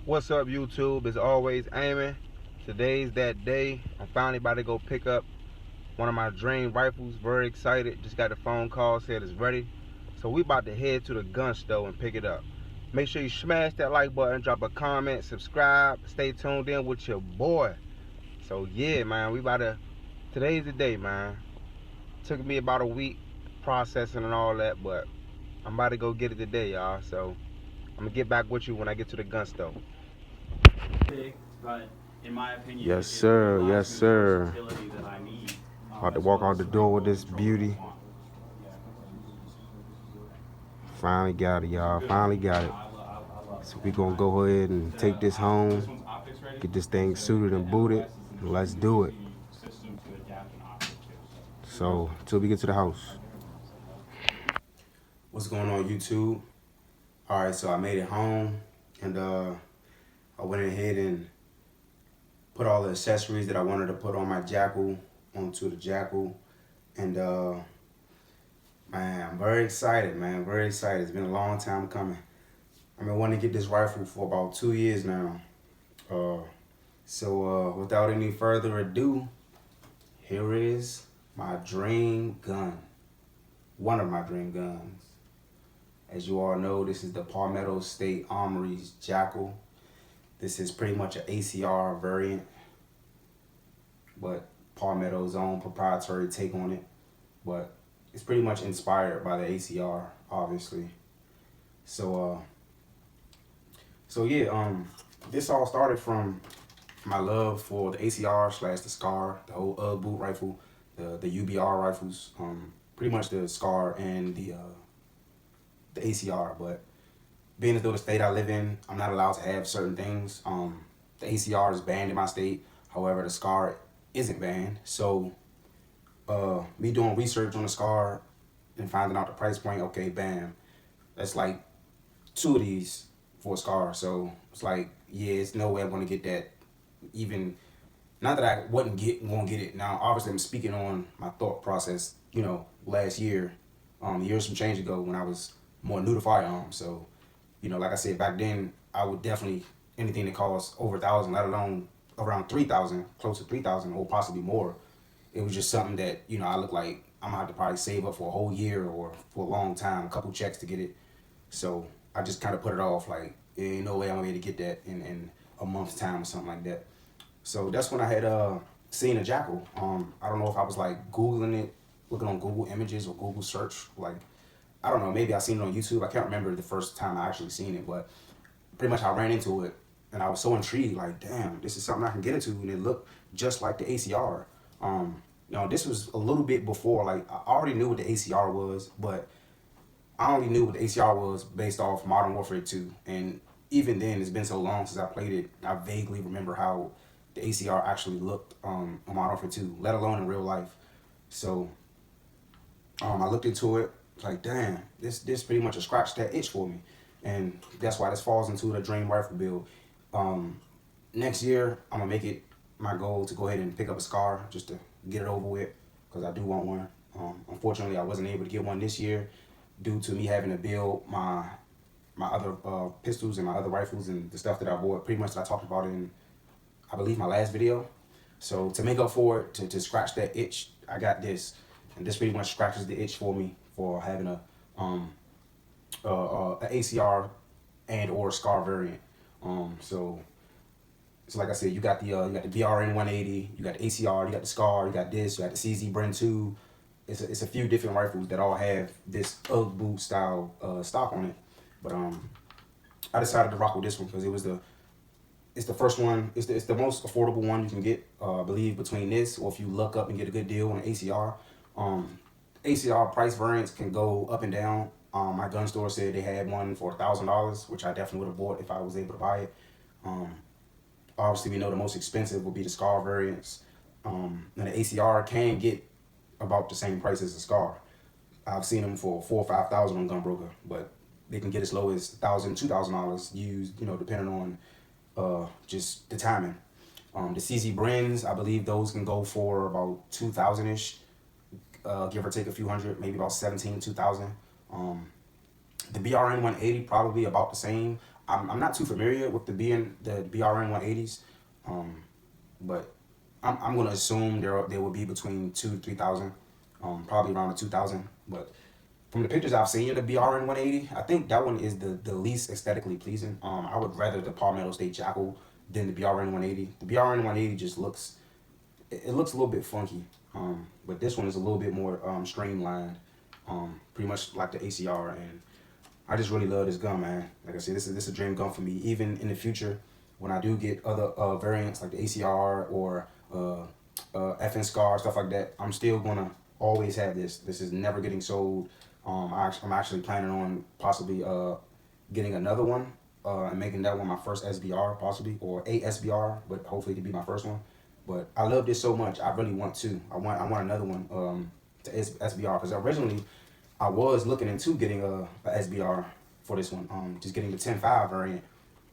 What's up, YouTube? It's always aiming. Today's that day. I'm finally about to go pick up one of my dream rifles. Very excited. Just got a phone call, said it's ready. So we about to head to the gun store and pick it up. Make sure you smash that like button, drop a comment, subscribe, stay tuned in with your boy. So yeah, man, we about to. Today's the day, man. Took me about a week processing and all that, but I'm about to go get it today, y'all. So I'm gonna get back with you when I get to the gun store. But in my opinion, Yes, sir. Yes, sir. that I need. About to walk out the door with this beauty. Finally got it, y'all. Finally got it. So we gonna go ahead and take this home, get this thing suited and booted, and let's do it. So till we get to the house. What's going on, YouTube? All right, so I made it home, and I went ahead and put all the accessories that I wanted to put on my Jackal onto the Jackal, and man, I'm very excited, man. Very excited. It's been a long time coming. I've been wanting to get this rifle for about 2 years now. So without any further ado, here is my dream gun. One of my dream guns. As you all know, this is the Palmetto State Armory's Jackal. This is pretty much an ACR variant, but Palmetto's own proprietary take on it. But it's pretty much inspired by the ACR, obviously. So yeah, this all started from my love for the ACR / the SCAR, the whole boot rifle, the UBR rifles, pretty much the SCAR and the ACR. But being as though the state I live in, I'm not allowed to have certain things. The ACR is banned in my state. However, the SCAR isn't banned. So me doing research on the SCAR and finding out the price point, okay, bam, that's like 2 of these for a SCAR. So it's like, yeah, it's no way I'm gonna get that. Even not that I wouldn't won't get it. Now, obviously, I'm speaking on my thought process. You know, last year, years some change ago, when I was more new to firearms. So, you know, like I said, back then, I would definitely anything that costs over 1,000, let alone around 3,000, close to 3,000, or possibly more. It was just something that, you know, I look like I'm gonna have to probably save up for a whole year or for a long time, a couple checks to get it. So I just kind of put it off, like, ain't no way I'm gonna be able to get that in a month's time or something like that. So that's when I had seen a Jackal. I don't know if I was like Googling it, looking on Google Images or Google Search. Like, I don't know, maybe I seen it on YouTube. I can't remember the first time I actually seen it, but pretty much I ran into it and I was so intrigued, like, damn, this is something I can get into, and it looked just like the ACR. You know, this was a little bit before, like, I already knew what the ACR was, but I only knew what the ACR was based off Modern Warfare 2. And even then, it's been so long since I played it, I vaguely remember how the ACR actually looked on Modern Warfare 2, let alone in real life. So I looked into it, like, damn, this pretty much a scratch that itch for me. And that's why this falls into the dream rifle build. Next year, I'm going to make it my goal to go ahead and pick up a SCAR just to get it over with, because I do want one. Unfortunately, I wasn't able to get one this year due to me having to build my other pistols and my other rifles and the stuff that I bought, pretty much that I talked about in, I believe, my last video. So to make up for it, to scratch that itch, I got this. And this pretty much scratches the itch for me for having a ACR and or SCAR variant. So like I said, you got the BRN 180, you got the ACR, you got the SCAR, you got this, you got the CZ Bren 2. It's a few different rifles that all have this UGG boot style stock on it. But I decided to rock with this one because it's the first one. It's the most affordable one you can get. I believe between this, or if you luck up and get a good deal on ACR. ACR price variants can go up and down. My gun store said they had one for $1,000, which I definitely would have bought if I was able to buy it. Obviously, we know the most expensive will be the SCAR variants. And the ACR can get about the same price as the SCAR. I've seen them for $4,000 or $5,000 on Gunbroker, but they can get as low as $1,000, $2,000 used, you know, depending on just the timing. The CZ Brens, I believe those can go for about 2,000-ish, give or take a few hundred, maybe about 17, 2,000. The BRN 180 probably about the same. I'm not too familiar with the BRN 180s, but I'm gonna assume there will be between 2,000 to 3,000, probably around the 2,000. But from the pictures I've seen of the BRN 180, I think that one is the least aesthetically pleasing. I would rather the Palmetto State Jakl than the BRN 180. The BRN 180 just looks it looks a little bit funky, but this one is a little bit more streamlined, pretty much like the ACR. And I just really love this gun, man. Like I said, this is a dream gun for me. Even in the future, when I do get other variants like the ACR or FN Scar, stuff like that, I'm still gonna always have this. This is never getting sold. I'm actually planning on possibly getting another one and making that one my first SBR possibly, or a SBR, but hopefully to be my first one. But I love this so much. I really want to. I want another one to SBR, because originally I was looking into getting a SBR for this one. Just getting the 10.5 variant,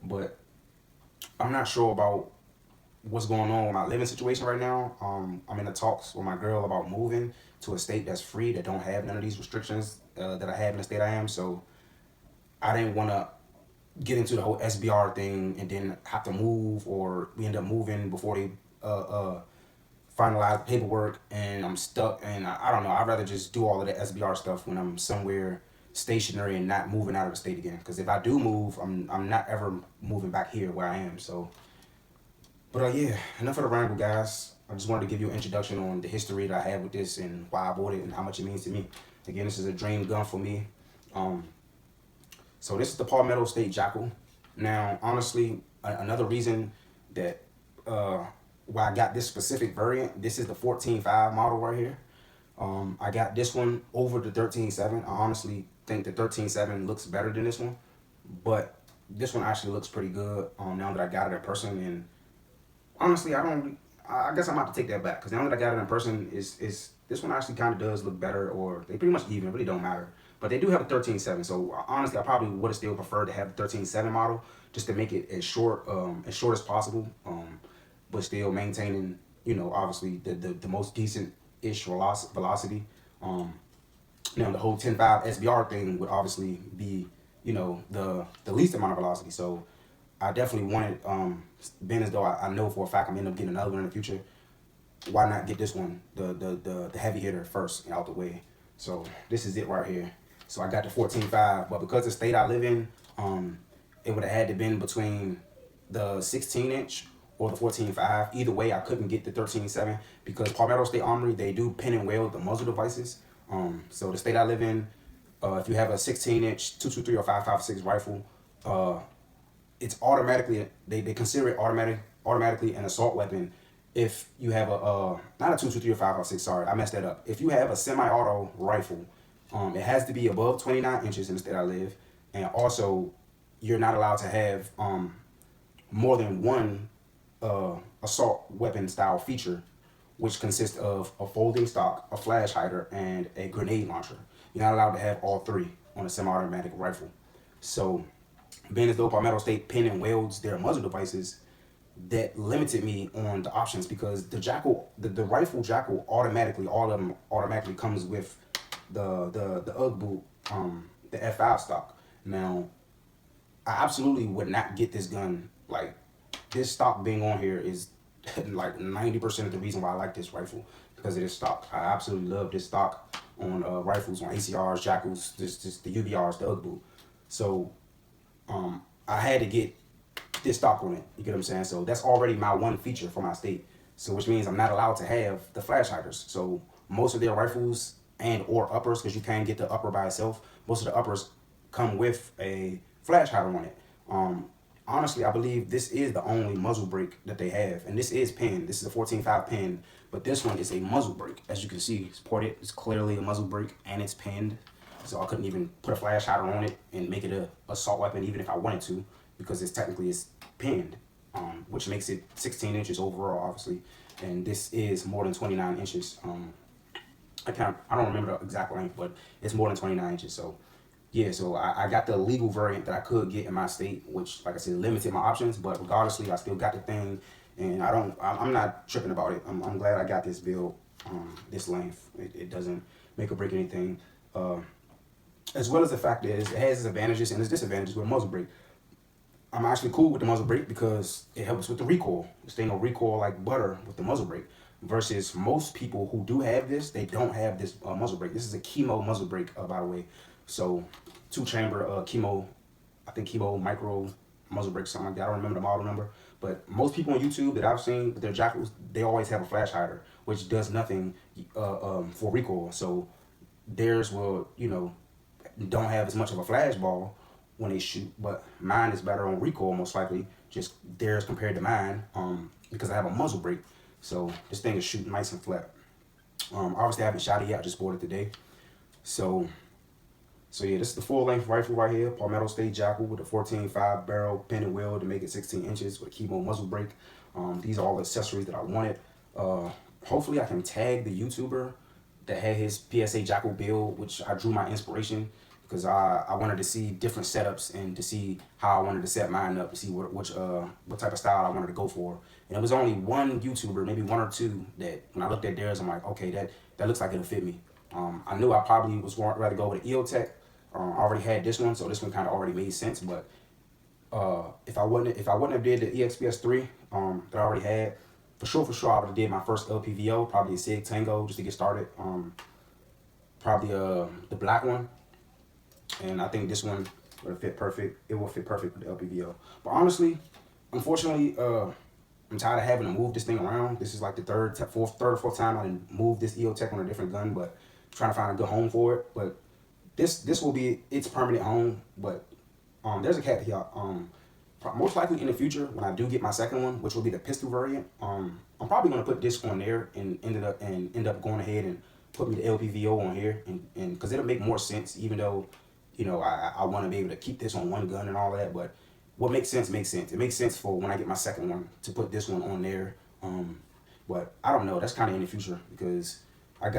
but I'm not sure about what's going on with my living situation right now. I'm in the talks with my girl about moving to a state that's free, that don't have none of these restrictions that I have in the state I am. So I didn't want to get into the whole SBR thing and then have to move, or we end up moving before they finalize the paperwork and I'm stuck. And I don't know. I'd rather just do all of the SBR stuff when I'm somewhere stationary and not moving out of the state again. Because if I do move, I'm not ever moving back here where I am. So, but yeah, enough of the ramble, guys. I just wanted to give you an introduction on the history that I have with this and why I bought it and how much it means to me. Again, this is a dream gun for me. So this is the Palmetto State Jakl. Now, honestly, another reason that why I got this specific variant, this is the 14.5 model right here. I got this one over the 13.7. I honestly think the 13.7 looks better than this one, but this one actually looks pretty good now that I got it in person. And honestly, I guess I'm about to take that back, because now that I got it in person, is this one actually kind of does look better, or they pretty much even. It really don't matter. But they do have a 13.7, so honestly, I probably would have still preferred to have the 13.7 model, just to make it as short as possible, but still maintaining, obviously the most decent-ish velocity. Now the whole 10.5 SBR thing would obviously be, the least amount of velocity. So I definitely wanted, being as though I know for a fact I'm gonna end up getting another one in the future, why not get this one, the heavy hitter, first out the way. So this is it right here. So I got the 14.5, but because the state I live in, it would have had to been between the 16-inch or the 14.5. Either way, I couldn't get the 13.7 because Palmetto State Armory, they do pin and weld the muzzle devices. So the state I live in, if you have a 16-inch 223 or 5.56 rifle, it's automatically, they consider it automatically an assault weapon if you have a not a 223 or 5.56. Sorry, I messed that up. If you have a semi-auto rifle, it has to be above 29 inches in the state I live, and also you're not allowed to have more than one assault weapon style feature, which consists of a folding stock, a flash hider, and a grenade launcher. You're not allowed to have all three on a semi-automatic rifle. So, being as though Palmetto State pin and welds their muzzle devices, that limited me on the options, because the Jakl, the rifle Jakl, automatically, all of them automatically comes with the UGG boot, the F5 stock. Now, I absolutely would not get this gun. Like, this stock being on here is like 90% of the reason why I like this rifle, because of this stock. I absolutely love this stock on rifles, on ACRs, Jakls, just the UBRs, the UGG boot. So I had to get this stock on it. You get what I'm saying? So that's already my one feature for my state. So which means I'm not allowed to have the flash hiders. So most of their rifles and or uppers, because you can't get the upper by itself, most of the uppers come with a flash hider on it. Honestly, I believe this is the only muzzle brake that they have, and this is pinned. This is a 14.5 pin, but this one is a muzzle brake. As you can see, it's ported. It's clearly a muzzle brake, and it's pinned. So I couldn't even put a flash hider on it and make it a assault weapon, even if I wanted to, because it's technically pinned, which makes it 16 inches overall, obviously, and this is more than 29 inches. I don't remember the exact length, but it's more than 29 inches. So yeah, so I got the legal variant that I could get in my state, which, like I said, limited my options. But regardlessly, I still got the thing, and I'm not tripping about it. I'm glad I got this build, this length. It doesn't make or break anything. As well as the fact that it has its advantages and its disadvantages with a muzzle brake. I'm actually cool with the muzzle brake because it helps with the recoil. This thing will recoil like butter with the muzzle brake. Versus most people who do have this, they don't have this muzzle brake. This is a chemo muzzle brake, by the way. So 2-chamber chemo, I think chemo micro muzzle brake, something like that. I don't remember the model number. But most people on YouTube that I've seen with their Jackals, they always have a flash hider, which does nothing for recoil. So theirs will, don't have as much of a flash ball when they shoot, but mine is better on recoil most likely, just theirs compared to mine, because I have a muzzle brake. So this thing is shooting nice and flat. Obviously I haven't shot it yet, I just bought it today. So yeah, this is the full length rifle right here, Palmetto State Jackal with a 14.5 barrel pin and wheel to make it 16 inches with a chemo muzzle brake. These are all the accessories that I wanted. Hopefully I can tag the YouTuber that had his PSA Jackal build, which I drew my inspiration because I wanted to see different setups and to see how I wanted to set mine up, to see what type of style I wanted to go for. And it was only one YouTuber, maybe one or two, that when I looked at theirs, I'm like, okay, that looks like it'll fit me. I knew I probably was going to rather go with an EOTech. I already had this one, so this one kind of already made sense. But if I wouldn't have did the EXPS 3 that I already had, for sure I would have did my first LPVO, probably a Sig Tango just to get started. Probably the black one, and I think this one would have fit perfect. It will fit perfect with the LPVO. But honestly, unfortunately, I'm tired of having to move this thing around. This is like the third or fourth time I didn't move this EOTech on a different gun, but trying to find a good home for it. But this will be its permanent home. But there's a caveat. Most likely in the future, when I do get my second one, which will be the pistol variant, I'm probably gonna put this on there and end up going ahead and put me the LPVO on here, and because it'll make more sense. Even though, I want to be able to keep this on one gun and all that, but what makes sense makes sense. It makes sense for when I get my second one to put this one on there. But I don't know. That's kind of in the future because I've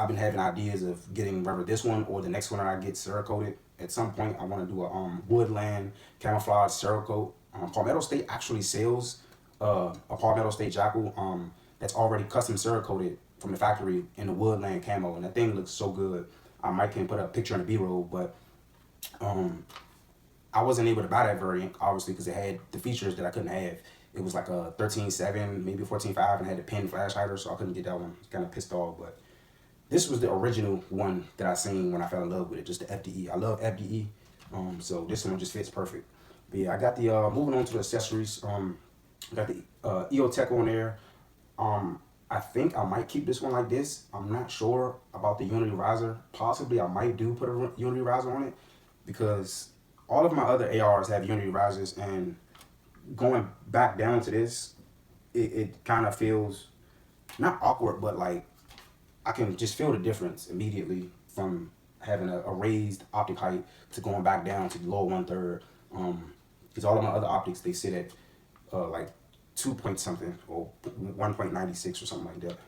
been having ideas of getting whether this one or the next one that I get Cerakoted. At some point, I want to do a woodland camouflage Cerakote. Palmetto State actually sells a Palmetto State Jackal that's already custom Cerakoted from the factory in the woodland camo, and that thing looks so good. I might can put a picture in the B-roll, but I wasn't able to buy that variant, obviously, because it had the features that I couldn't have. It was like a 13.7, maybe 14.5, and had the pin flash hider, so I couldn't get that one. Kind of pissed off, but this was the original one that I seen when I fell in love with it, just the FDE. I love FDE, so this one just fits perfect. But yeah, I got the, moving on to the accessories, got the EOTech on there. I think I might keep this one like this. I'm not sure about the Unity riser. Possibly I might put a Unity riser on it because all of my other ARs have Unity risers, and going back down to this, it kind of feels not awkward, but like I can just feel the difference immediately from having a raised optic height to going back down to the lower 1/3. Because all of my other optics, they sit at like 2 point something or 1.96 or something like that.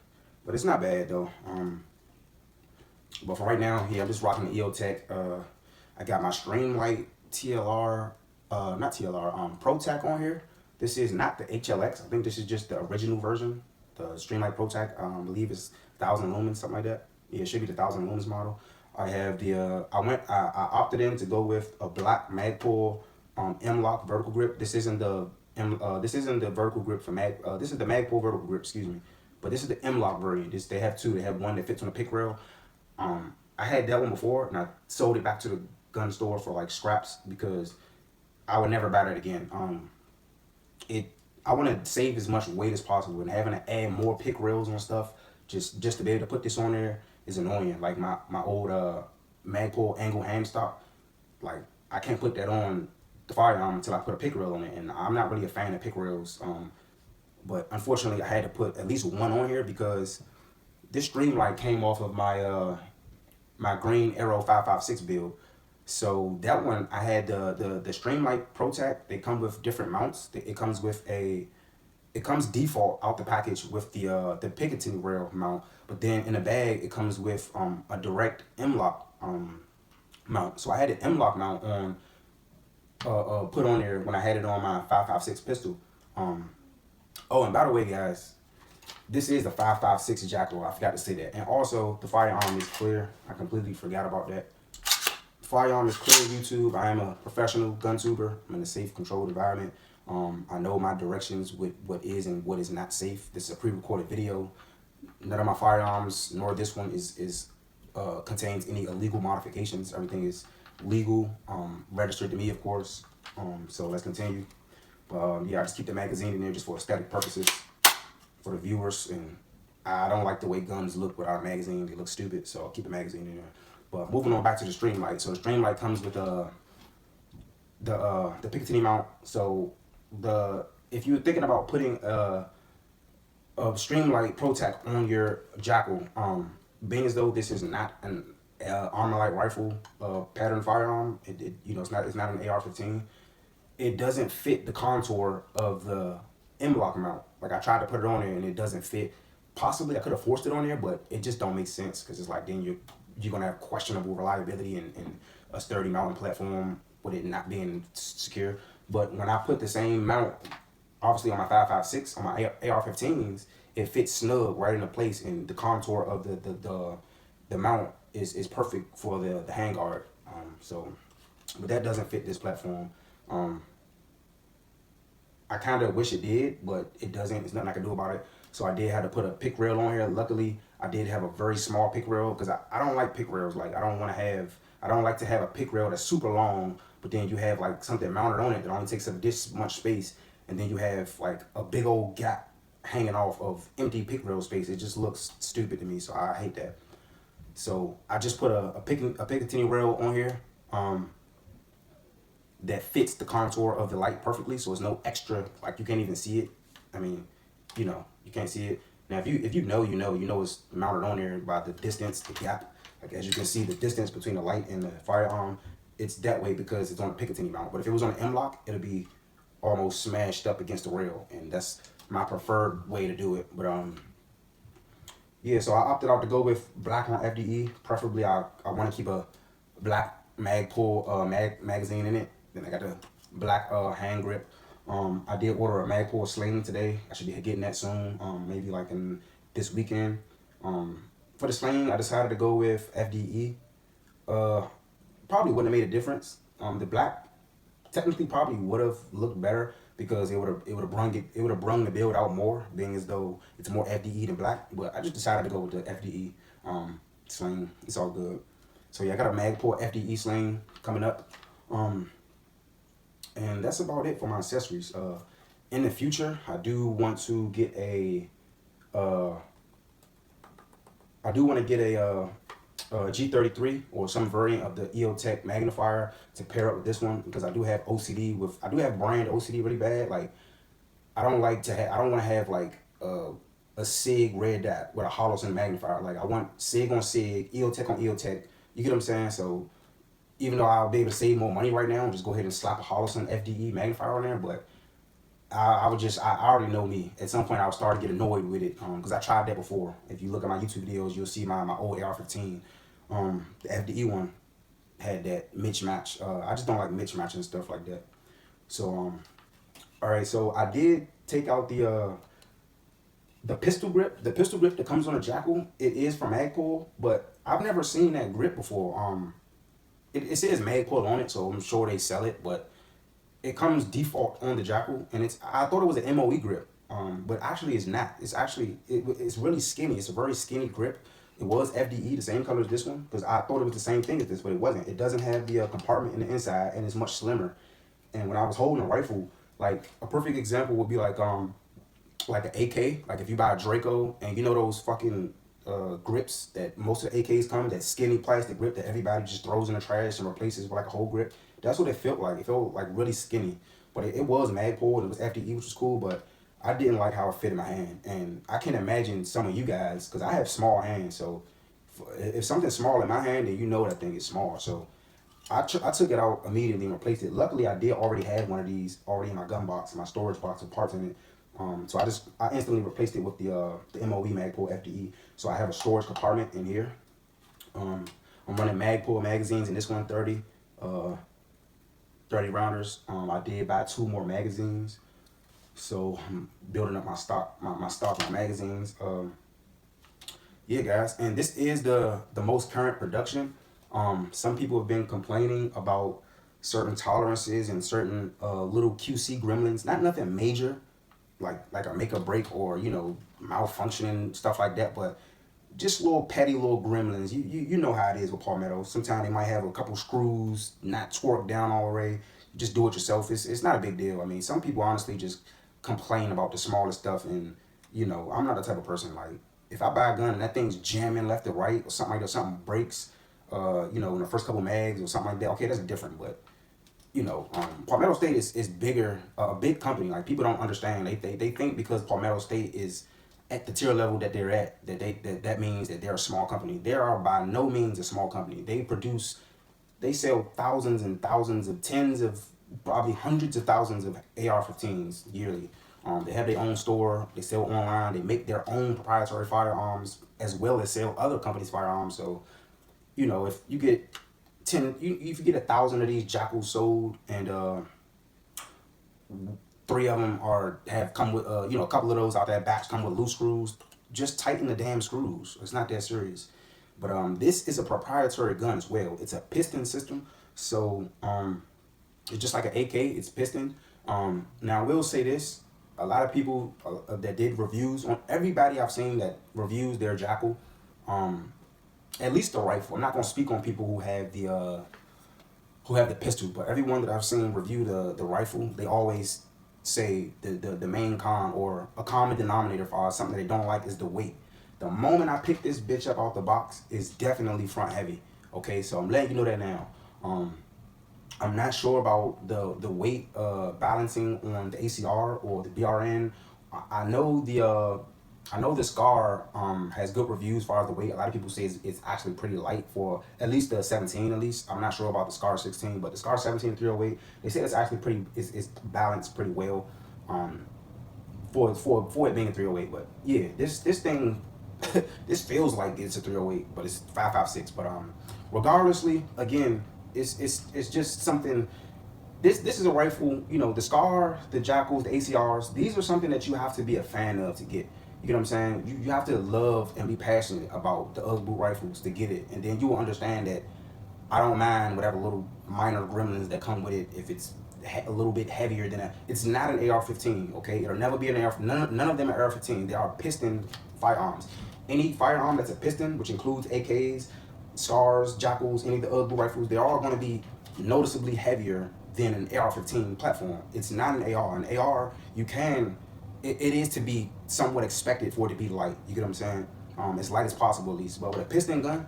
But it's not bad though. But for right now, yeah, I'm just rocking the EOTech. I got my Streamlight TLR, not TLR, ProTac on here. This is not the HLX. I think this is just the original version. The Streamlight ProTac, I believe it's 1,000 lumens, something like that. Yeah, it should be the 1,000 lumens model. I have the, I opted in to go with a black Magpul M-Lock vertical grip. This isn't the vertical grip for this is the Magpul vertical grip, excuse me. But this is the M-Lock variant. They have two. They have one that fits on a pick rail. I had that one before, and I sold it back to the gun store for like scraps because I would never buy that again. I want to save as much weight as possible, and having to add more pick rails and stuff just to be able to put this on there is annoying. Like my old Magpul angle hand stock, like I can't put that on the firearm until I put a pick rail on it, and I'm not really a fan of pick rails. But unfortunately, I had to put at least one on here because this Streamlight came off of my my Green Arrow 5.56 build. So that one, I had the Streamlight ProTac. They come with different mounts. It comes default out the package with the Picatinny rail mount, but then in the bag it comes with a direct M-Lock mount. So I had an M-Lock mount on put on there when I had it on my 5.56 pistol. Oh, and by the way, guys, this is the 5.56 Jackal. I forgot to say that. And also, the firearm is clear. I completely forgot about that. firearm is clear, YouTube. I am a professional gun tuber. I'm in a safe, controlled environment. I know my directions with what is and what is not safe. This is a pre-recorded video. None of my firearms, nor this one, is contains any illegal modifications. Everything is legal, registered to me, of course. So let's continue. Yeah, I just keep the magazine in there just for aesthetic purposes for the viewers, and I don't like the way guns look without a magazine. They look stupid, so I'll keep the magazine in there. But moving on back to the Streamlight. So the Streamlight comes with the Picatinny mount. So if you're thinking about putting a Streamlight ProTac on your Jackal, being as though this is not an Armalite rifle pattern firearm, it's not an AR-15. It doesn't fit the contour of the M-Lock mount. Like I tried to put it on there and it doesn't fit. Possibly I could have forced it on there, but it just don't make sense because it's like then you're gonna have questionable reliability and a sturdy mounting platform with it not being secure. But when I put the same mount, obviously on my 5.56 on my AR-15s, it fits snug right into place, and the contour of the mount is perfect for the handguard. But that doesn't fit this platform. I kind of wish it did, but it doesn't. There's nothing I can do about it. So I did have to put a pick rail on here. Luckily, I did have a very small pick rail because I don't like pick rails. Like I don't like to have a pick rail that's super long, but then you have like something mounted on it that only takes up this much space, and then you have like a big old gap hanging off of empty pick rail space. It just looks stupid to me, so I hate that. So I just put a Picatinny rail on here that fits the contour of the light perfectly, so it's no extra, like you can't even see it. I mean, you can't see it. Now if you know it's mounted on there by the distance, the gap. Like as you can see, the distance between the light and the firearm, it's that way because it's on a Picatinny mount. But if it was on an M-Lock, it'll be almost smashed up against the rail, and that's my preferred way to do it. But yeah, so I opted out to go with black on FDE. Preferably, I want to keep a black Magpul magazine in it. Then I got the black hand grip. I did order a Magpul sling today. I should be getting that soon. Maybe like in this weekend. For the sling, I decided to go with FDE. Probably wouldn't have made a difference. The black technically probably would have looked better because it would have brung the build out more, being as though it's more FDE than black. But I just decided to go with the FDE sling. It's all good. So yeah, I got a Magpul FDE sling coming up. And that's about it for my accessories. In the future, I do want to get a G33 or some variant of the EOTech magnifier to pair up with this one because I do have brand OCD really bad. Like I don't want to have like a SIG red dot with a Holosun magnifier. Like I want SIG on SIG, EOTech on EOTech. You get what I'm saying? So even though I'll be able to save more money right now and just go ahead and slap a Holosun FDE magnifier on there, but I already know me. At some point, I'll start to get annoyed with it because I tried that before. If you look at my YouTube videos, you'll see my old AR-15. The FDE one had that mismatch. I just don't like mismatch and stuff like that. So, all right. So I did take out the pistol grip. The pistol grip that comes on a Jackal, it is from Magpul, but I've never seen that grip before. It says Magpul on it, so I'm sure they sell it, but it comes default on the Jackal, and I thought it was an MOE grip, but actually it's not. It's really skinny. It's a very skinny grip. It was FDE, the same color as this one, because I thought it was the same thing as this, but it wasn't. It doesn't have the compartment in the inside, and it's much slimmer. And when I was holding a rifle, like a perfect example would be like an AK. Like if you buy a Draco, and you know those fucking grips that most of the AKs come, that skinny plastic grip that everybody just throws in the trash and replaces with like a whole grip. That's what it felt like. It felt like really skinny, but it was Magpul and it was FDE, which was cool, but I didn't like how it fit in my hand. And I can imagine some of you guys, because I have small hands, so if something's small in my hand, then you know that thing is small. So I took it out immediately and replaced it. Luckily, I did already have one of these already in my gun box, my storage box with parts in it. So I instantly replaced it with the MOE Magpul FDE. So I have a storage compartment in here. I'm running Magpul magazines in this 130, 30 rounders. I did buy 2 more magazines, so I'm building up my stock, my magazines. Yeah, guys, and this is the most current production. Some people have been complaining about certain tolerances and certain little QC gremlins. Not nothing major, like a make or break or malfunctioning stuff like that, but just little petty little gremlins. You know how it is with Palmetto. Sometimes they might have a couple screws not torqued down all the way. Just do it yourself. It's not a big deal. I mean, some people honestly just complain about the smallest stuff, and I'm not the type of person like if I buy a gun and that thing's jamming left or right or something like that, something breaks, in the first couple mags or something like that. Okay, that's different, but Palmetto State is bigger, a big company. Like people don't understand. They think because Palmetto State is at the tier level that they're at, that means that they're a small company. They are by no means a small company. They sell thousands and thousands of tens of probably hundreds of thousands of AR-15s yearly. They have their own store. They sell online. They make their own proprietary firearms as well as sell other companies' firearms. So, if you get if you get 1,000 of these Jackals sold and three of them have come with a couple of those out that batch come with loose screws, just tighten the damn screws. It's not that serious. But this is a proprietary gun as well. It's a piston system, so it's just like an AK. It's piston. Now I will say this: a lot of people that did reviews on everybody I've seen that reviews their Jackal, at least the rifle. I'm not gonna speak on people who have the pistol, but everyone that I've seen review the rifle, they always say the main con or a common denominator for something they don't like is the weight. The moment I pick this bitch up out the box, it's definitely front heavy. Okay, so I'm letting you know that now. I'm not sure about the weight balancing on the ACR or the BRN. I know the Scar has good reviews as far as the weight. A lot of people say it's actually pretty light for at least the 17 at least. I'm not sure about the Scar 16, but the Scar 17 308, they say it's actually it's balanced pretty well for it being a 308. But yeah, this thing this feels like it's a 308, but it's 5.56. But regardlessly, again, it's just something. This is a rifle. The Scar, the Jackals, the ACRs. These are something that you have to be a fan of to get. You know what I'm saying? You have to love and be passionate about the UGG boot rifles to get it, and then you will understand that I don't mind whatever little minor gremlins that come with it if it's a little bit heavier than that. It's not an AR-15, okay? It'll never be an AR. None of them are AR-15. They are piston firearms. Any firearm that's a piston, which includes AKs, SCARs, Jackals, any of the UGG boot rifles, they're all going to be noticeably heavier than an AR-15 platform. It's not an AR. An AR, it is to be somewhat expected for it to be light. You get what I'm saying? As light as possible at least. But with a piston gun,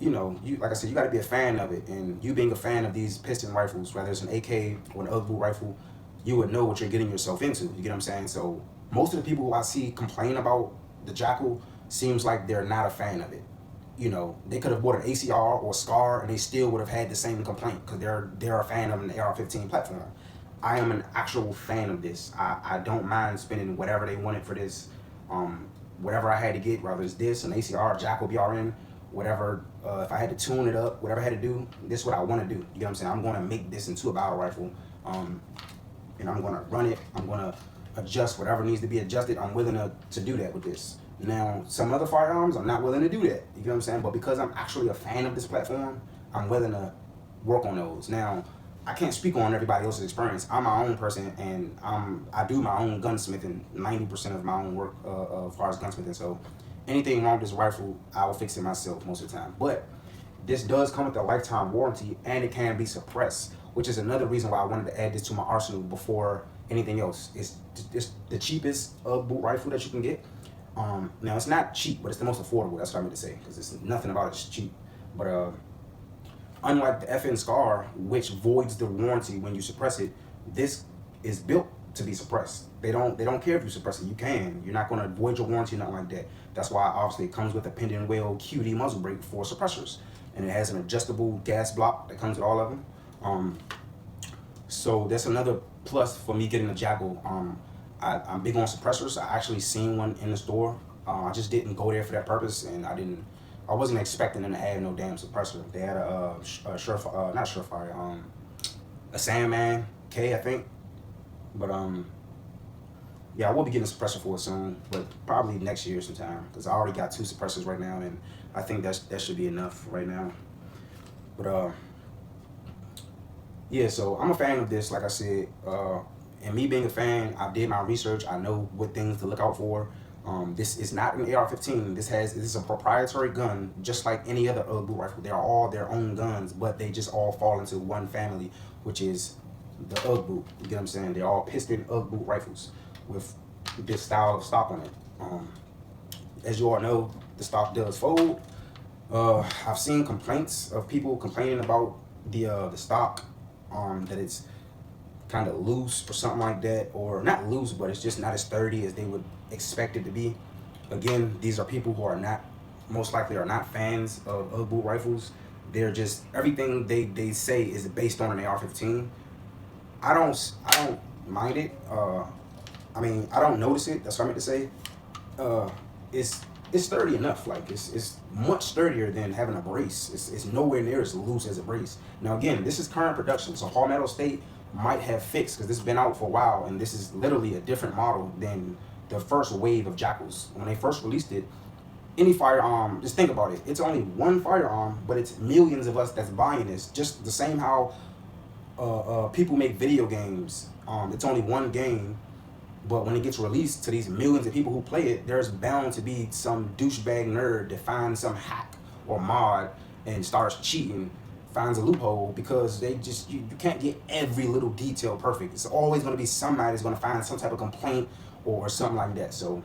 like I said, you got to be a fan of it. And you being a fan of these piston rifles, whether it's an AK or an UGG boot rifle, you would know what you're getting yourself into. You get what I'm saying? So most of the people who I see complain about the Jackal seems like they're not a fan of it. They could have bought an ACR or a Scar and they still would have had the same complaint because they're a fan of an AR-15 platform. I am an actual fan of this. I don't mind spending whatever they wanted for this. Whatever I had to get, whether it's this, an ACR, Jackal, BRN, whatever. If I had to tune it up, whatever I had to do, this is what I want to do. You know what I'm saying? I'm going to make this into a battle rifle. And I'm going to run it. I'm going to adjust whatever needs to be adjusted. I'm willing to do that with this. Now, some other firearms, I'm not willing to do that. You know what I'm saying? But because I'm actually a fan of this platform, I'm willing to work on those. Now, I can't speak on everybody else's experience. I'm my own person, and I do my own gunsmithing. 90% of my own work as far as gunsmithing. So, anything wrong with this rifle, I will fix it myself most of the time. But this does come with a lifetime warranty, and it can be suppressed, which is another reason why I wanted to add this to my arsenal before anything else. It's the cheapest boot rifle that you can get. Now it's not cheap, but it's the most affordable. That's what I meant to say, because it's nothing about it's cheap. But unlike the FN Scar, which voids the warranty when you suppress it, this is built to be suppressed. They don't care if you suppress it. You can. You're not going to void your warranty, nothing like that. That's why obviously it comes with a Pendant Wheel QD muzzle brake for suppressors, and it has an adjustable gas block that comes with all of them. So that's another plus for me getting the Jackal. I'm big on suppressors. I actually seen one in the store. I just didn't go there for that purpose, and I wasn't expecting them to have no damn suppressor. They had a Surefire, not Surefire, a Sandman K, I think. But yeah, I will be getting a suppressor for it soon, but probably next year sometime, because I already got 2 suppressors right now, and I think that should be enough right now. But yeah, so I'm a fan of this, like I said. And me being a fan, I did my research. I know what things to look out for. This is not an AR-15. This is a proprietary gun, just like any other boot rifle. They are all their own guns, but they just all fall into one family, which is the boot. You get what I'm saying? They're all piston boot rifles with this style of stock on it. As you all know, the stock does fold. I've seen complaints of people complaining about the stock, that it's kind of loose or something like that, or not loose, but it's just not as sturdy as they would expect it to be. Again, these are people who are not, most likely are not fans of boot rifles. They're just, everything they say is based on an AR-15. I don't mind it. I mean, I don't notice it. That's what I meant to say. Uh, it's sturdy enough. Like it's much sturdier than having a brace. It's nowhere near as loose as a brace. Now again, this is current production, so Palmetto State might have fixed, because this has been out for a while, and this is literally a different model than the first wave of Jackals. When they first released it, any firearm, just think about it. It's only one firearm, but it's millions of us that's buying this. Just the same how people make video games. It's only one game, but when it gets released to these millions of people who play it, there's bound to be some douchebag nerd that finds some hack or mod and starts cheating, finds a loophole, because they just, you can't get every little detail perfect. It's always going to be somebody that's going to find some type of complaint or something like that. So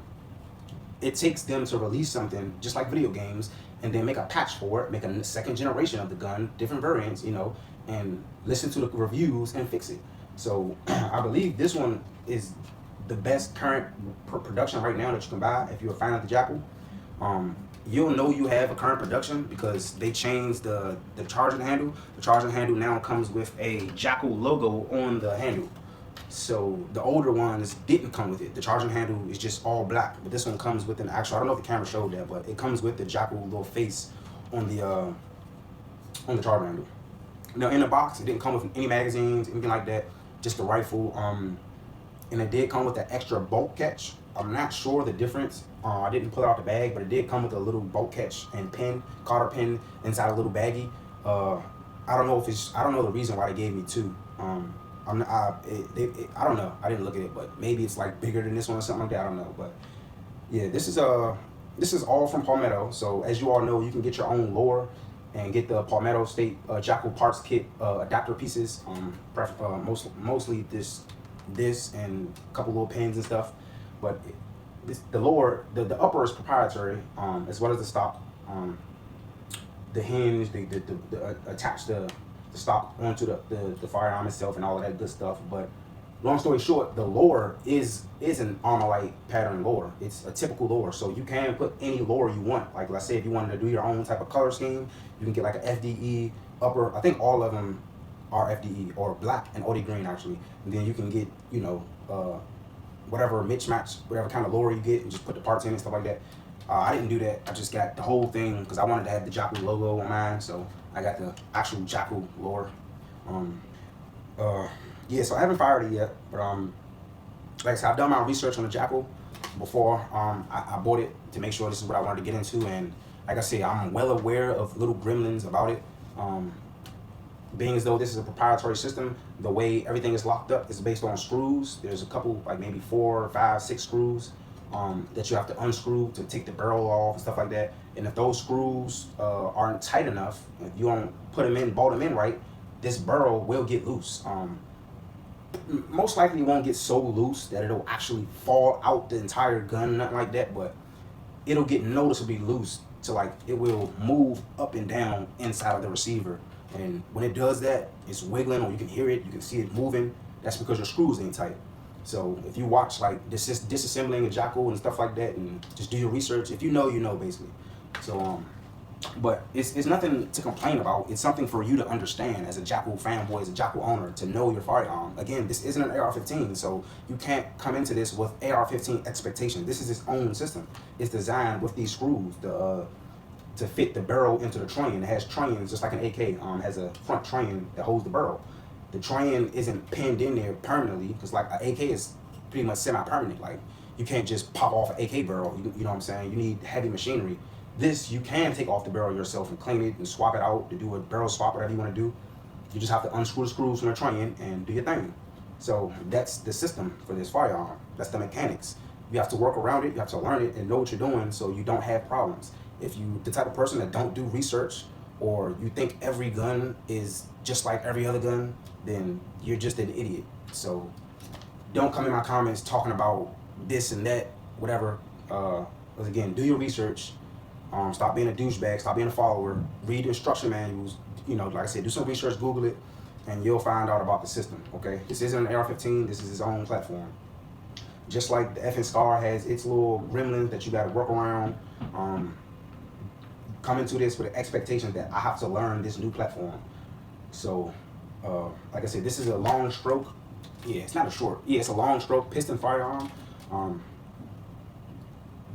it takes them to release something just like video games, and then make a patch for it, make a second generation of the gun, different variants, you know, and listen to the reviews and fix it. So I believe this one is the best current production right now that you can buy if you're a fan of the Jackal. You'll know you have a current production because they changed the charging handle. The charging handle now comes with a Jackal logo on the handle. So the older ones didn't come with it. The charging handle is just all black, but this one comes with an actual, I don't know if the camera showed that, but it comes with the Jackal little face on the charging handle. Now in the box, it didn't come with any magazines, anything like that, just the rifle. And it did come with an extra bolt catch. I'm not sure the difference. I didn't pull it out the bag, but it did come with a little bolt catch and pin, cotter pin inside a little baggie. I don't know if it's, I don't know the reason why they gave me two. I don't know. I didn't look at it, but maybe it's like bigger than this one or something like that. I don't know, but yeah, this is all from Palmetto. So as you all know, you can get your own lure and get the Palmetto State Jackal parts kit adapter pieces. Mostly this and a couple little pins and stuff, but the lower, the upper is proprietary, as well as the stock. The hinge, they attach the stock onto the firearm itself and all of that good stuff. But long story short, the lower is an Armalite pattern lower. It's a typical lower, so you can put any lower you want. Like let's say if you wanted to do your own type of color scheme, you can get like an FDE upper. I think all of them are FDE or black and OD green actually. And then you can get, you know, whatever mismatch, whatever kind of lower you get, and just put the parts in and stuff like that. I didn't do that. I just got the whole thing because I wanted to have the Jackal logo on mine, so I got the actual Jackal lower. Yeah, so I haven't fired it yet, but like I said, I've done my research on the Jackal before. I bought it to make sure this is what I wanted to get into, and like I said, I'm well aware of little gremlins about it. Being as though this is a proprietary system, the way everything is locked up is based on screws. There's a couple, like maybe 4, 5, 6 screws that you have to unscrew to take the barrel off and stuff like that. And if those screws aren't tight enough, if you don't put them in, bolt them in right, this barrel will get loose. Most likely won't get so loose that it'll actually fall out the entire gun, nothing like that, but it'll get noticeably loose to like it will move up and down inside of the receiver. And when it does that, it's wiggling, or you can hear it, you can see it moving. That's because your screws ain't tight. So if you watch like disassembling a Jackal and stuff like that, and just do your research, if you know, you know, basically. So but it's nothing to complain about. It's something for you to understand as a Jackal fanboy, as a Jackal owner, to know your firearm. Again, this isn't an AR-15, so you can't come into this with AR-15 expectations. This is its own system. It's designed with these screws to fit the barrel into the trunnion. It has trunnions just like an AK. Has a front trunnion that holds the barrel. The trunnion isn't pinned in there permanently, because like an AK is pretty much semi-permanent. Like you can't just pop off an AK barrel. You know what I'm saying? You need heavy machinery. This you can take off the barrel yourself and clean it and swap it out to do a barrel swap, whatever you want to do. You just have to unscrew the screws from the trunnion and do your thing. So that's the system for this firearm. That's the mechanics. You have to work around it. You have to learn it and know what you're doing so you don't have problems. If you the type of person that don't do research, or you think every gun is just like every other gun, then you're just an idiot. So don't come in my comments talking about this and that, whatever. Again, do your research. Stop being a douchebag. Stop being a follower. Read the instruction manuals. You know, like I said, do some research, Google it, and you'll find out about the system. Okay, this isn't an AR-15. This is its own platform. Just like the effing SCAR has its little gremlins that you got to work around. Come into this with the expectation that I have to learn this new platform. So, like I said, this is a long stroke. Yeah, it's not a short. Yeah, it's a long stroke piston firearm.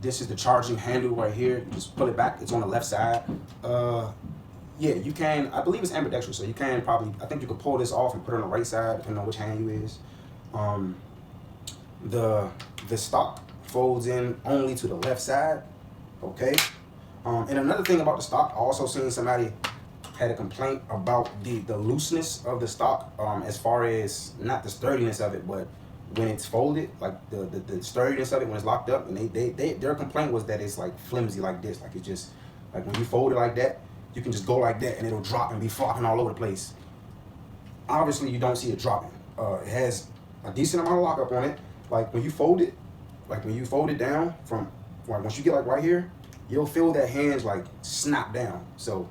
This is the charging handle right here. You just pull it back. It's on the left side. Yeah, you can. I believe it's ambidextrous, so you can probably. I think you could pull this off and put it on the right side, depending on which hand you is. The stock folds in only to the left side. Okay. And another thing about the stock, I also seen somebody had a complaint about the looseness of the stock, as far as not the sturdiness of it, but when it's folded, like the sturdiness of it when it's locked up, and their complaint was that it's like flimsy like this, like it's just like when you fold it like that, you can just go like that and it'll drop and be flopping all over the place. Obviously, you don't see it dropping. It has a decent amount of lockup on it. Like when you fold it down from like once you get like right here, you'll feel that hinge like snap down. So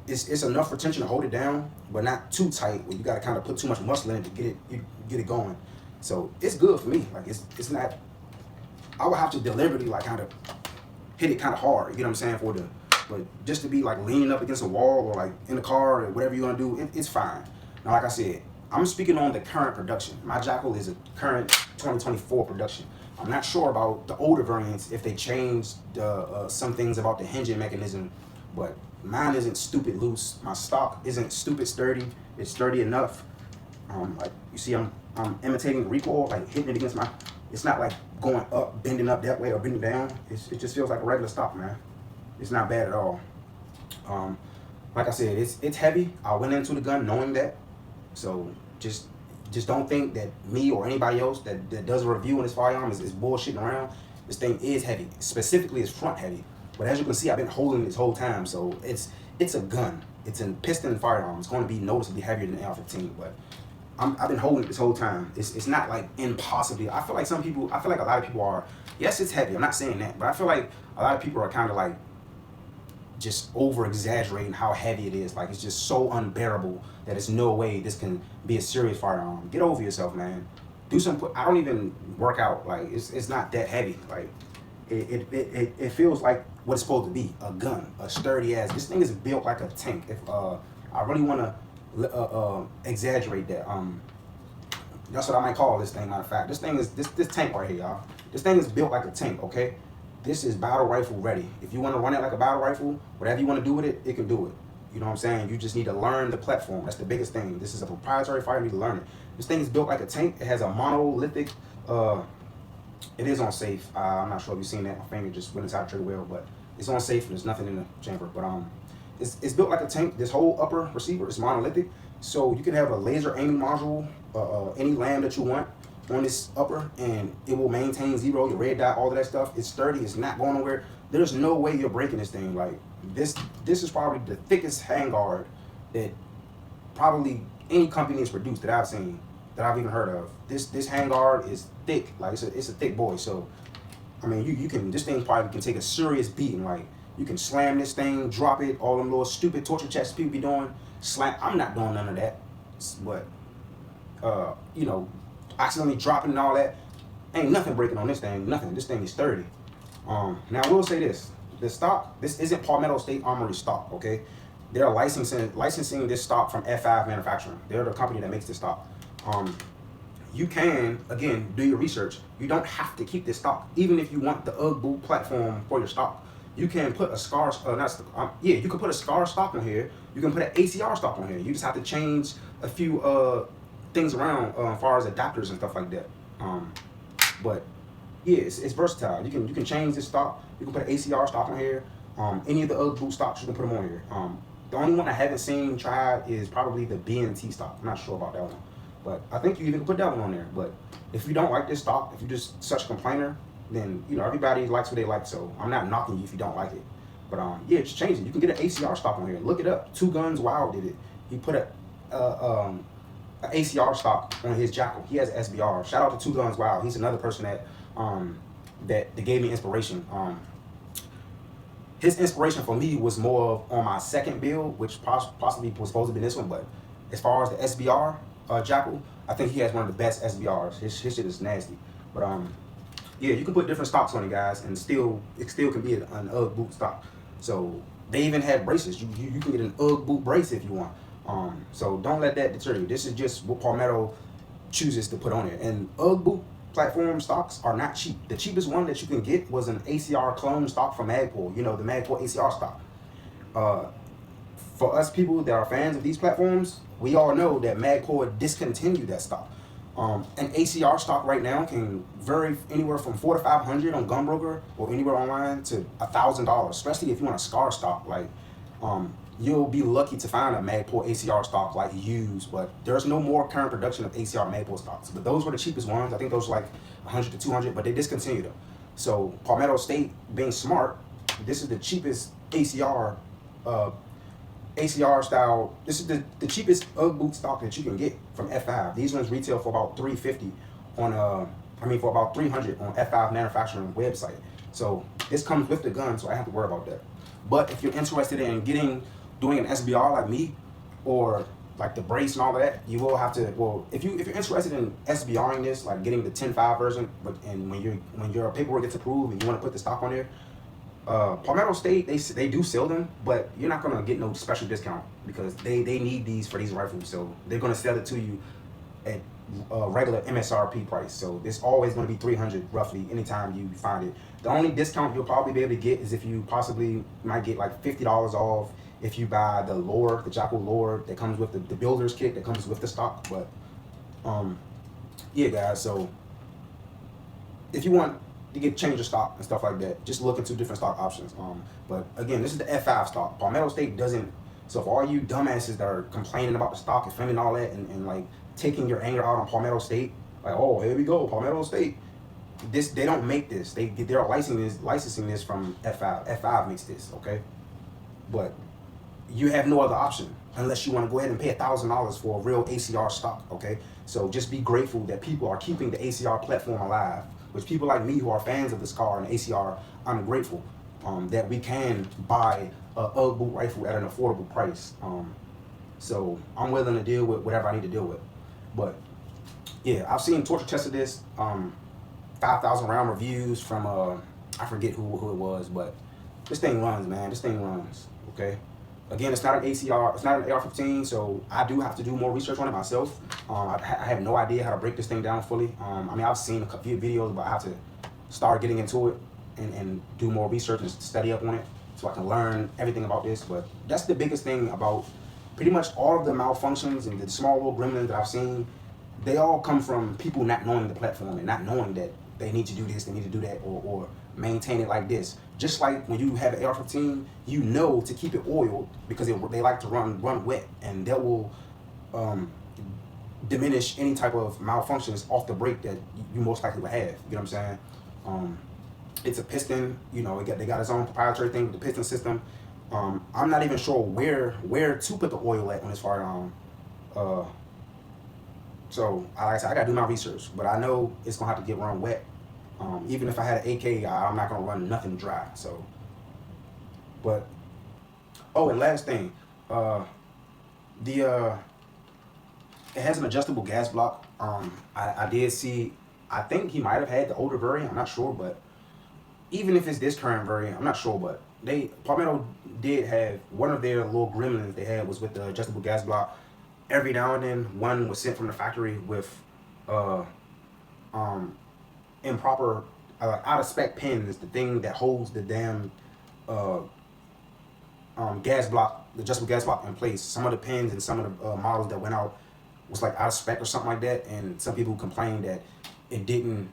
it's enough retention to hold it down, but not too tight where you got to kind of put too much muscle in it to get it going. So it's good for me. Like it's not. I would have to deliberately like kind of hit it kind of hard. You know what I'm saying? But just to be like leaning up against a wall or like in the car or whatever you're gonna do, it's fine. Now, like I said, I'm speaking on the current production. My Jackal is a current 2024 production. I'm not sure about the older variants if they changed some things about the hinging mechanism, but mine isn't stupid loose. My stock isn't stupid sturdy. It's sturdy enough. Like you see, I'm imitating the recoil, like hitting it against my. It's not like going up, bending up that way or bending down. It just feels like a regular stock, man. It's not bad at all. Like I said, it's heavy. I went into the gun knowing that, so just don't think that me or anybody else that does a review on this firearm is bullshitting around. This thing is heavy. Specifically, it's front heavy. But as you can see, I've been holding it this whole time, so it's a gun. It's a piston firearm. It's going to be noticeably heavier than the AR-15, but I've been holding it this whole time. It's not like impossibly. I feel like a lot of people are. Yes, it's heavy. I'm not saying that, but I feel like a lot of people are kind of like just over exaggerating how heavy it is. Like it's just so unbearable that there's no way this can be a serious firearm. Get over yourself, man. Do some. I don't even work out. Like it's not that heavy. Like it feels like what it's supposed to be, a gun, a sturdy ass. This thing is built like a tank. If I really want to exaggerate that, that's what I might call this thing. Matter of fact, this thing is this tank right here, y'all. This thing is built like a tank. Okay. This is battle rifle ready. If you want to run it like a battle rifle, whatever you want to do with it, it can do it. You know what I'm saying? You just need to learn the platform. That's the biggest thing. This is a proprietary firearm. You need to learn it. This thing is built like a tank. It has a monolithic. It is on safe. I'm not sure if you've seen that. My finger just went inside the trigger wheel, but it's on safe and there's nothing in the chamber. But it's built like a tank. This whole upper receiver is monolithic, so you can have a laser aiming module, any lam that you want on this upper, and it will maintain zero, your red dot, all of that stuff. It's sturdy. It's not going nowhere. There's no way you're breaking this thing. Like this is probably the thickest handguard that probably any company has produced that I've seen, that I've even heard of. This handguard is thick. Like it's a thick boy. So I mean, you can, this thing probably can take a serious beating. Like you can slam this thing, drop it, all them little stupid torture checks people be doing. Slam. I'm not doing none of that. But you know, accidentally dropping and all that, ain't nothing breaking on this thing. Nothing. This thing is sturdy. Now I will say this: the stock. This isn't Palmetto State Armory stock. Okay, they're licensing this stock from F5 Manufacturing. They're the company that makes this stock. You can, again, do your research. You don't have to keep this stock, even if you want the UGG boot platform for your stock. You can put a SCAR, you can put a SCAR stock on here. You can put an ACR stock on here. You just have to change a few things around as far as adapters and stuff like that. But yeah, it's versatile. You can change this stock. You can put an ACR stock on here. Any of the UGG boot stocks, you can put them on here. The only one I haven't seen tried is probably the BNT stock. I'm not sure about that one, but I think you even put that one on there. But if you don't like this stock, if you're just such a complainer, then everybody likes what they like. So I'm not knocking you if you don't like it. But yeah, just change it. You can get an ACR stock on here. Look it up. Two Guns Wild did it. He put an ACR stock on his Jackal. He has SBR. Shout out to Two Guns Wild. He's another person that gave me inspiration. His inspiration for me was more on my second build, which possibly was supposed to be this one. But as far as the SBR Jackal, I think he has one of the best SBRs. His shit is nasty. But yeah, you can put different stocks on it, guys, and it still can be an UGG boot stock. So they even had braces. You can get an UGG boot brace if you want. So don't let that deter you. This is just what Palmetto chooses to put on it. And UGG boot platform stocks are not cheap. The cheapest one that you can get was an ACR clone stock from Magpul. The Magpul ACR stock. For us people that are fans of these platforms, we all know that Magpul discontinued that stock. An ACR stock right now can vary anywhere from $400 to $500 on Gunbroker or anywhere online to $1,000, especially if you want a SCAR stock. Like, you'll be lucky to find a Magpul ACR stock like used, but there's no more current production of ACR Magpul stocks. But those were the cheapest ones. I think those were like 100 to 200, but they discontinued them. So Palmetto State, being smart, this is the cheapest ACR style. This is the cheapest UGG boot stock that you can get from F5. These ones retail for about $350 for about $300 on F5 manufacturing website. So this comes with the gun, so I have to worry about that. But if you're interested in doing an SBR like me, or like the brace and all of that, you will have to. Well, if you're interested in SBRing this, like getting the 10.5 version, and when your paperwork gets approved and you want to put the stock on there, Palmetto State, they do sell them, but you're not gonna get no special discount because they need these for these rifles, so they're gonna sell it to you at regular MSRP price. So it's always gonna be $300 roughly anytime you find it. The only discount you'll probably be able to get is if you possibly might get like $50 off if you buy the lore, the Jackal lore that comes with the builder's kit that comes with the stock. But yeah, guys. So if you want to change your stock and stuff like that, just look into different stock options. But again, this is the F5 stock. Palmetto State doesn't. So for all you dumbasses that are complaining about the stock and flaming all that and like taking your anger out on Palmetto State, like, oh, here we go, Palmetto State. They don't make this. They're licensing this from F5. F5 makes this, okay? But you have no other option unless you want to go ahead and pay $1,000 for a real ACR stock, okay? So just be grateful that people are keeping the ACR platform alive. Which people like me who are fans of the SCAR and ACR, I'm grateful that we can buy a UGG boot rifle at an affordable price. So I'm willing to deal with whatever I need to deal with. But yeah, I've seen torture tested this, 5,000 round reviews from I forget who it was, but this thing runs, man. This thing runs. Okay. Again, it's not an ACR, it's not an AR-15, so I do have to do more research on it myself. I have no idea how to break this thing down fully. I mean, I've seen a few videos, but I have to start getting into it and do more research and study up on it so I can learn everything about this. But that's the biggest thing about pretty much all of the malfunctions and the small little gremlins that I've seen. They all come from people not knowing the platform and not knowing that they need to do this, they need to do that, or maintain it like this. Just like when you have an AR-15, you know to keep it oiled because they like to run wet, and that will diminish any type of malfunctions off the break that you most likely would have. You know what I'm saying? It's a piston. They got its own proprietary thing with the piston system. I'm not even sure where to put the oil at on this firearm. So like I said, I gotta do my research, but I know it's gonna have to get run wet. Even if I had an AK, I'm not gonna run nothing dry. So, but and last thing, it has an adjustable gas block. I did see. I think he might have had the older variant. I'm not sure, but even if it's this current variant, I'm not sure. But Palmetto did have one of their little gremlins they had was with the adjustable gas block. Every now and then, one was sent from the factory with improper out of spec pins, the thing that holds the damn gas block, the adjustable gas block in place. Some of the pins and some of the models that went out was like out of spec or something like that, and some people complained that it didn't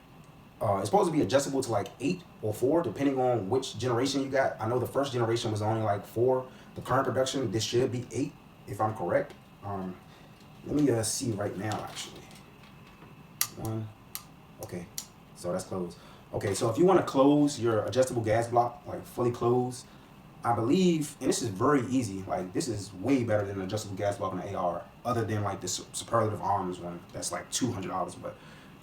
It's supposed to be adjustable to like 8 or 4, depending on which generation you got. I know the first generation was only like 4. The current production, this should be 8, if I'm correct. Let me see right now, actually. 1, okay, so that's closed. Okay, so if you want to close your adjustable gas block, like fully closed, I believe, and this is very easy, like this is way better than an adjustable gas block on the AR, other than like the Superlative Arms one, that's like $200, but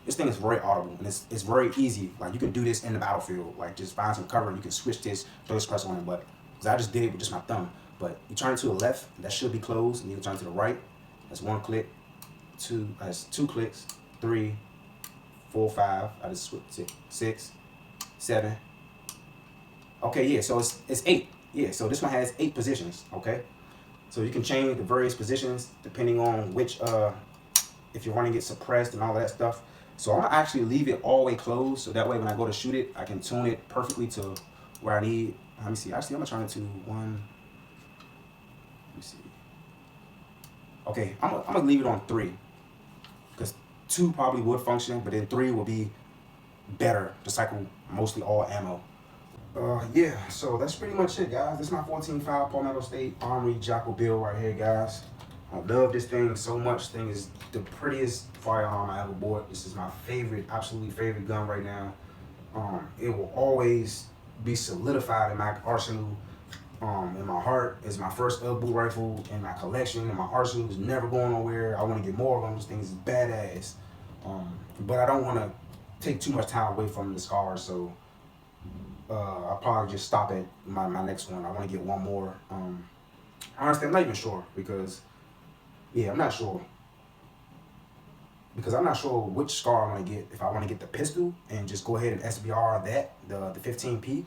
this thing is very audible, and it's very easy. Like you can do this in the battlefield, like just find some cover and you can switch this, throw this press on it, but because I just did it with just my thumb. But you turn to the left, that should be closed, and you can turn to the right, that's 1 click, 2, that's 2 clicks, 3, 4, 5, I just switched it, 6, 7. Okay, yeah, so it's 8. Yeah, so this one has 8 positions, okay? So you can change the various positions depending on which, if you're running it suppressed and all that stuff. So I'm gonna actually leave it all the way closed, so that way when I go to shoot it, I can tune it perfectly to where I need. Let me see, actually I'm gonna turn it to 1, let me see. Okay, I'm gonna leave it on 3, because 2 probably would function, but then 3 will be better to cycle mostly all ammo. Yeah, so that's pretty much it, guys. This is my 14.5 Palmetto State Armory Jakl build right here, guys. I love this thing so much. This thing is the prettiest firearm I ever bought. This is my favorite, absolutely favorite gun right now. It will always be solidified in my arsenal. In my heart, it's my first boot rifle in my collection, and my arsenal is never going nowhere. I want to get more of them. This thing is badass. But I don't want to take too much time away from the scars, so I'll probably just stop at my next one. I want to get one more. Honestly, I'm not even sure because, yeah, I'm not sure. Because I'm not sure which scar I want to get. If I want to get the pistol and just go ahead and SBR that, the 15P,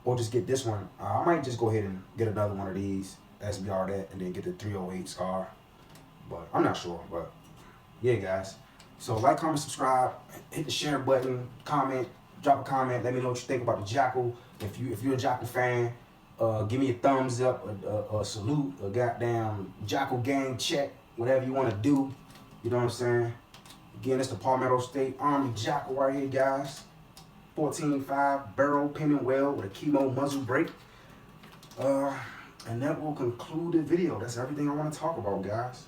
or just get this one. I might just go ahead and get another one of these, SBR that, and then get the 308 scar. But I'm not sure. But yeah, guys. So like, comment, subscribe, hit the share button, comment. Drop a comment. Let me know what you think about the Jakl. If you're a Jakl fan, give me a thumbs up, a salute, a goddamn Jakl gang check, whatever you want to do. You know what I'm saying? Again, it's the Palmetto State Armory Jakl right here, guys. 14.5 barrel pinning well with a chemo muzzle brake. And that will conclude the video. That's everything I want to talk about, guys.